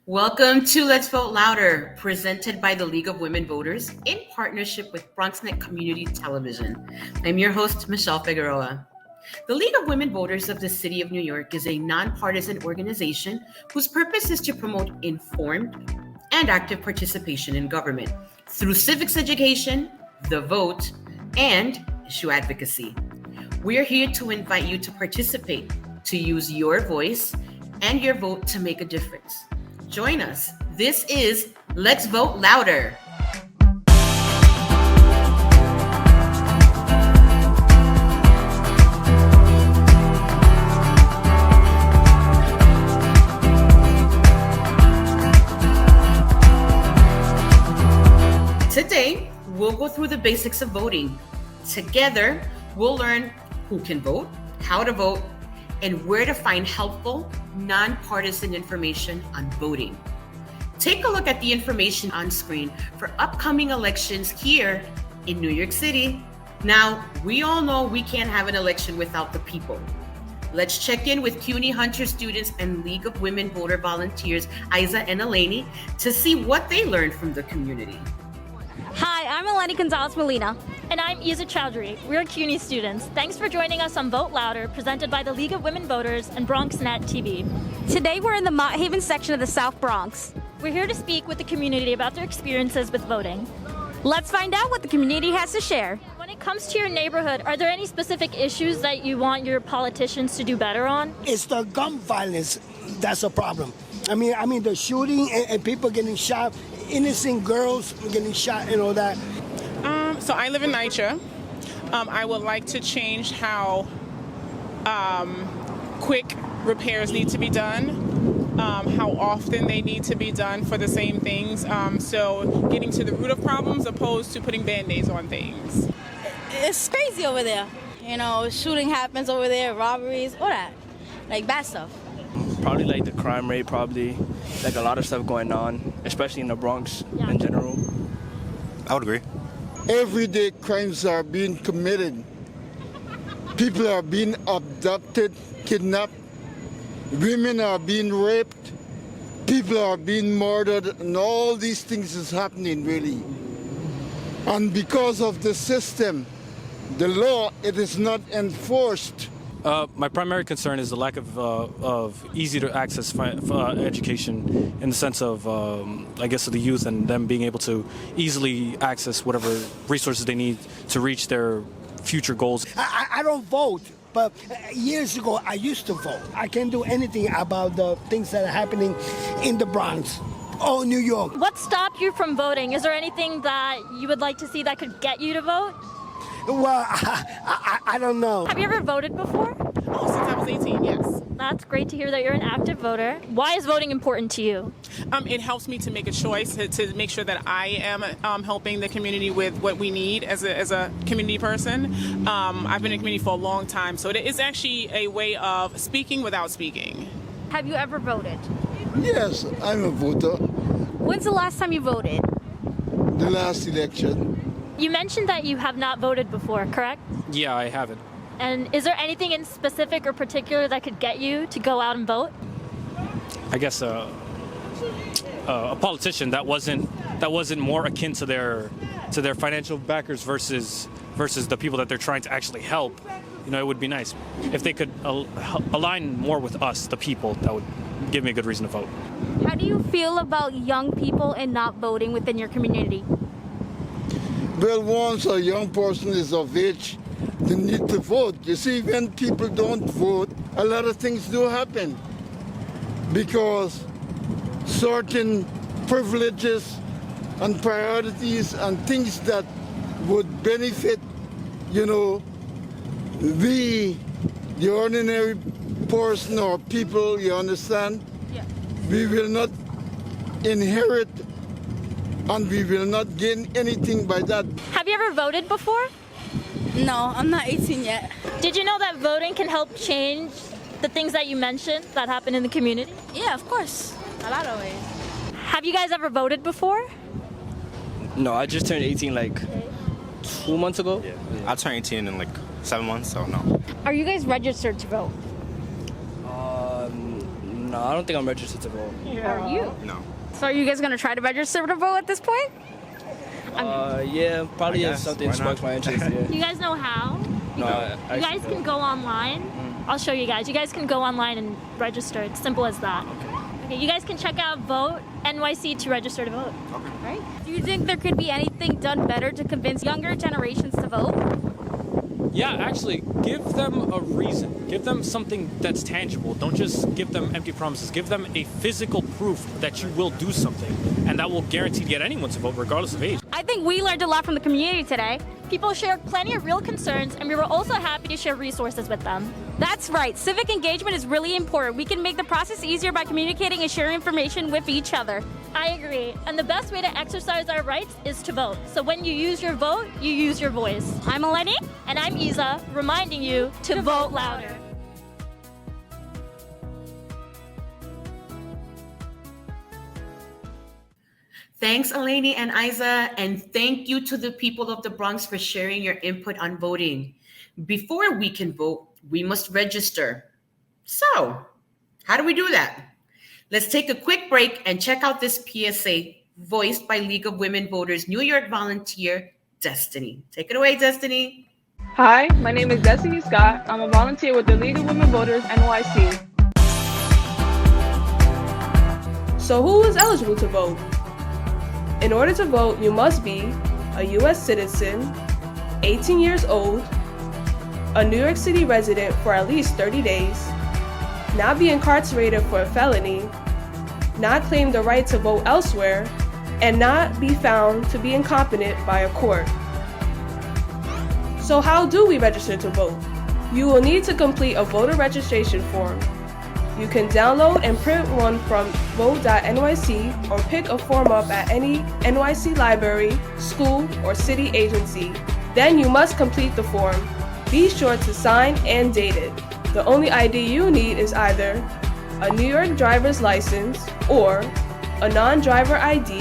Welcome to Let's Vote Louder, presented by the League of Women Voters in partnership with BronxNet Community Television. I'm your host, Michelle Figueroa. The League of Women Voters of the City of New York is a nonpartisan organization whose purpose is to promote informed and active participation in government through civics education, the vote, and issue advocacy. We're here to invite you to participate, to use your voice and your vote to make a difference. Join us. This is Let's Vote Louder. Today, we'll go through the basics of voting. Together, we'll learn who can vote, how to vote, and where to find helpful, nonpartisan information on voting. Take a look at the information on screen for upcoming elections here in New York City. Now, we all know we can't have an election without the people. Let's check in with CUNY Hunter students and League of Women Voter volunteers, Isa and Eleni, to see what they learned from the community. Hi, I'm Eleni Gonzalez-Molina. And I'm Isa Chowdhury. We're CUNY students. Thanks for joining us on Vote Louder, presented by the League of Women Voters and BronxNet TV. Today we're in the Mott Haven section of the South Bronx. We're here to speak with the community about their experiences with voting. Let's find out what the community has to share. When it comes to your neighborhood, are there any specific issues that you want your politicians to do better on? It's the gun violence that's a problem. I mean the shooting and people getting shot, innocent girls getting shot and all that. So I live in NYC. I would like to change how quick repairs need to be done, how often they need to be done for the same things. So getting to the root of problems opposed to putting Band-Aids on things. It's crazy over there. You know, shooting happens over there, robberies, all that, like bad stuff. Probably like the crime rate, probably like a lot of stuff going on, especially in the Bronx in general. I would agree. Everyday crimes are being committed. People are being abducted, kidnapped. Women are being raped. People are being murdered, and all these things is happening really. And because of the system, the law, it is not enforced. My primary concern is the lack of easy to access education in the sense of, I guess, of the youth and them being able to easily access whatever resources they need to reach their future goals. I don't vote, but years ago I used to vote. I can't do anything about the things that are happening in the Bronx or New York. What stopped you from voting? Is there anything that you would like to see that could get you to vote? Well, I don't know. Have you ever voted before? Oh, since I was 18, yes. That's great to hear that you're an active voter. Why is voting important to you? It helps me to make a choice to make sure that I am helping the community with what we need as a community person. I've been in the community for a long time, so it is actually a way of speaking without speaking. Have you ever voted? Yes, I'm a voter. When's the last time you voted? The last election. You mentioned that you have not voted before, correct? Yeah, I haven't. And is there anything in specific or particular that could get you to go out and vote? I guess a politician that wasn't more akin to their financial backers versus the people that they're trying to actually help. You know, it would be nice if they could align more with us, the people. That would give me a good reason to vote. How do you feel about young people and not voting within your community? Well, once a young person is of age, they need to vote. You see, when people don't vote, a lot of things do happen because certain privileges and priorities and things that would benefit, you know, the ordinary person or people, you understand? Yeah. We will not inherit and we will not gain anything by that. Have you ever voted before? No, I'm not 18 yet. Did you know that voting can help change the things that you mentioned that happen in the community? Yeah, of course. A lot of ways. Have you guys ever voted before? No, I just turned 18 like 2 months ago. Yeah. I'll turn 18 in like 7 months, so no. Are you guys registered to vote? No, I don't think I'm registered to vote. Are you? No. So are you guys going to try to register to vote at this point? Yeah, probably I if guess. something Why sparks not? my interest. Yeah. You guys know how? No, You guys can go online. I'll show you guys. You guys can go online and register. It's simple as that. Okay, you guys can check out Vote NYC to register to vote. Right? Do you think there could be anything done better to convince younger generations to vote? Yeah, actually, give them a reason. Give them something that's tangible. Don't just give them empty promises. Give them a physical proof that you will do something, and that will guarantee to get anyone to vote, regardless of age. I think we learned a lot from the community today. People shared plenty of real concerns, and we were also happy to share resources with them. That's right. Civic engagement is really important. We can make the process easier by communicating and sharing information with each other. I agree. And the best way to exercise our rights is to vote. So when you use your vote, you use your voice. I'm Eleni. And I'm Isa, reminding you to vote louder. Thanks, Eleni and Isa, and thank you to the people of the Bronx for sharing your input on voting. Before we can vote, we must register. So, how do we do that? Let's take a quick break and check out this PSA voiced by League of Women Voters New York volunteer Destiny. Take it away, Destiny. Hi, my name is Destiny Scott. I'm a volunteer with the League of Women Voters NYC. So who is eligible to vote? In order to vote, you must be a U.S. citizen, 18 years old, a New York City resident for at least 30 days, not be incarcerated for a felony, not claim the right to vote elsewhere, and not be found to be incompetent by a court. So how do we register to vote? You will need to complete a voter registration form. You can download and print one from vote.nyc or pick a form up at any NYC library, school, or city agency. Then you must complete the form. Be sure to sign and date it. The only ID you need is either a New York driver's license or a non-driver ID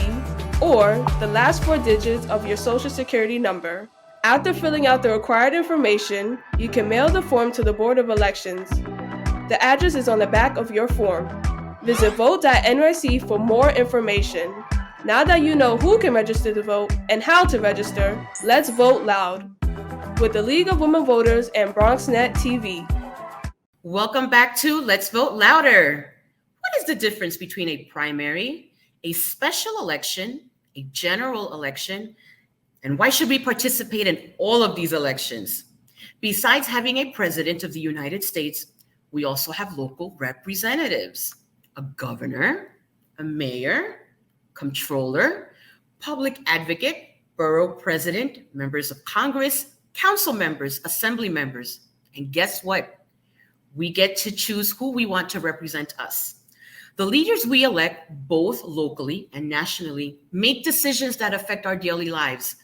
or the last 4 digits of your social security number. After filling out the required information, you can mail the form to the Board of Elections. The address is on the back of your form. Visit vote.nyc for more information. Now that you know who can register to vote and how to register, let's vote loud. With the League of Women Voters and BronxNet TV. Welcome back to Let's Vote Louder. What is the difference between a primary, a special election, a general election, and why should we participate in all of these elections? Besides having a president of the United States, we also have local representatives, a governor, a mayor, comptroller, public advocate, borough president, members of Congress, council members, assembly members. And guess what? We get to choose who we want to represent us. The leaders we elect, both locally and nationally, make decisions that affect our daily lives.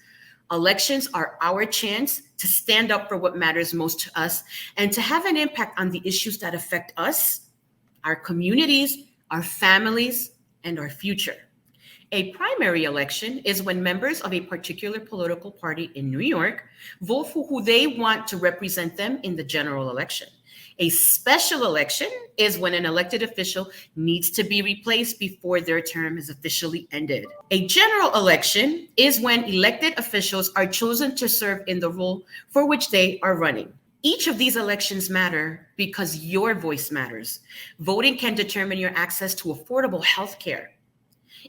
Elections are our chance to stand up for what matters most to us and to have an impact on the issues that affect us, our communities, our families, and our future. A primary election is when members of a particular political party in New York vote for who they want to represent them in the general election. A special election is when an elected official needs to be replaced before their term is officially ended. A general election is when elected officials are chosen to serve in the role for which they are running. Each of these elections matter because your voice matters. Voting can determine your access to affordable health care.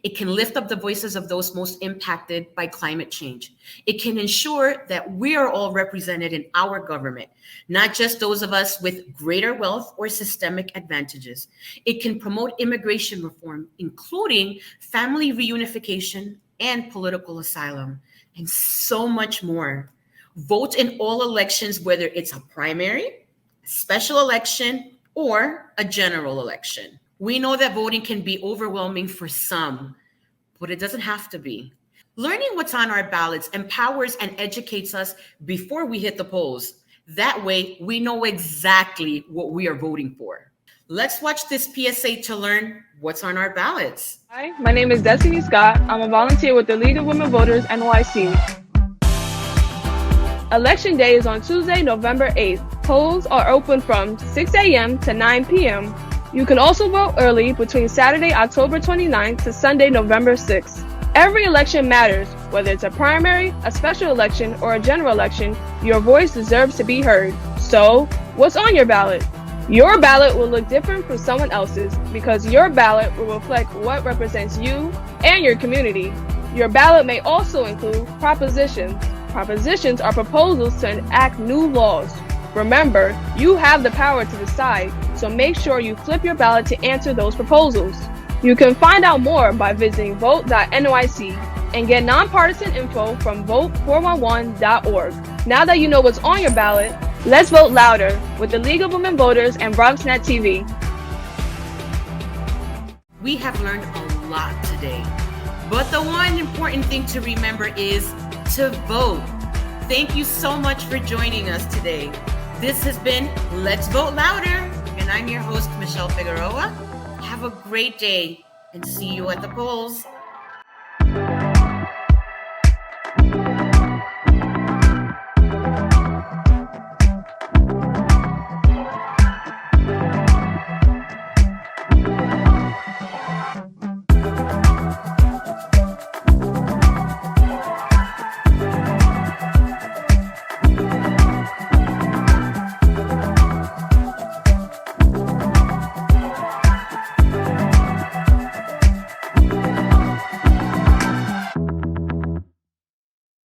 It can lift up the voices of those most impacted by climate change. It can ensure that we are all represented in our government, not just those of us with greater wealth or systemic advantages. It can promote immigration reform, including family reunification and political asylum, and so much more. Vote in all elections, whether it's a primary, a special election, or a general election. We know that voting can be overwhelming for some, but it doesn't have to be. Learning what's on our ballots empowers and educates us before we hit the polls. That way, we know exactly what we are voting for. Let's watch this PSA to learn what's on our ballots. Hi, my name is Destiny Scott. I'm a volunteer with the League of Women Voters NYC. Election day is on Tuesday, November 8th. Polls are open from 6 a.m. to 9 p.m. You can also vote early between Saturday, October 29th to Sunday, November 6th. Every election matters, whether it's a primary, a special election, or a general election. Your voice deserves to be heard. So, what's on your ballot? Your ballot will look different from someone else's because your ballot will reflect what represents you and your community. Your ballot may also include propositions. Propositions are proposals to enact new laws. Remember, you have the power to decide, so make sure you flip your ballot to answer those proposals. You can find out more by visiting vote.nyc and get nonpartisan info from vote411.org. Now that you know what's on your ballot, let's vote louder with the League of Women Voters and BronxNet TV. We have learned a lot today, but the one important thing to remember is to vote. Thank you so much for joining us today. This has been Let's Vote Louder, and I'm your host, Michelle Figueroa. Have a great day and see you at the polls.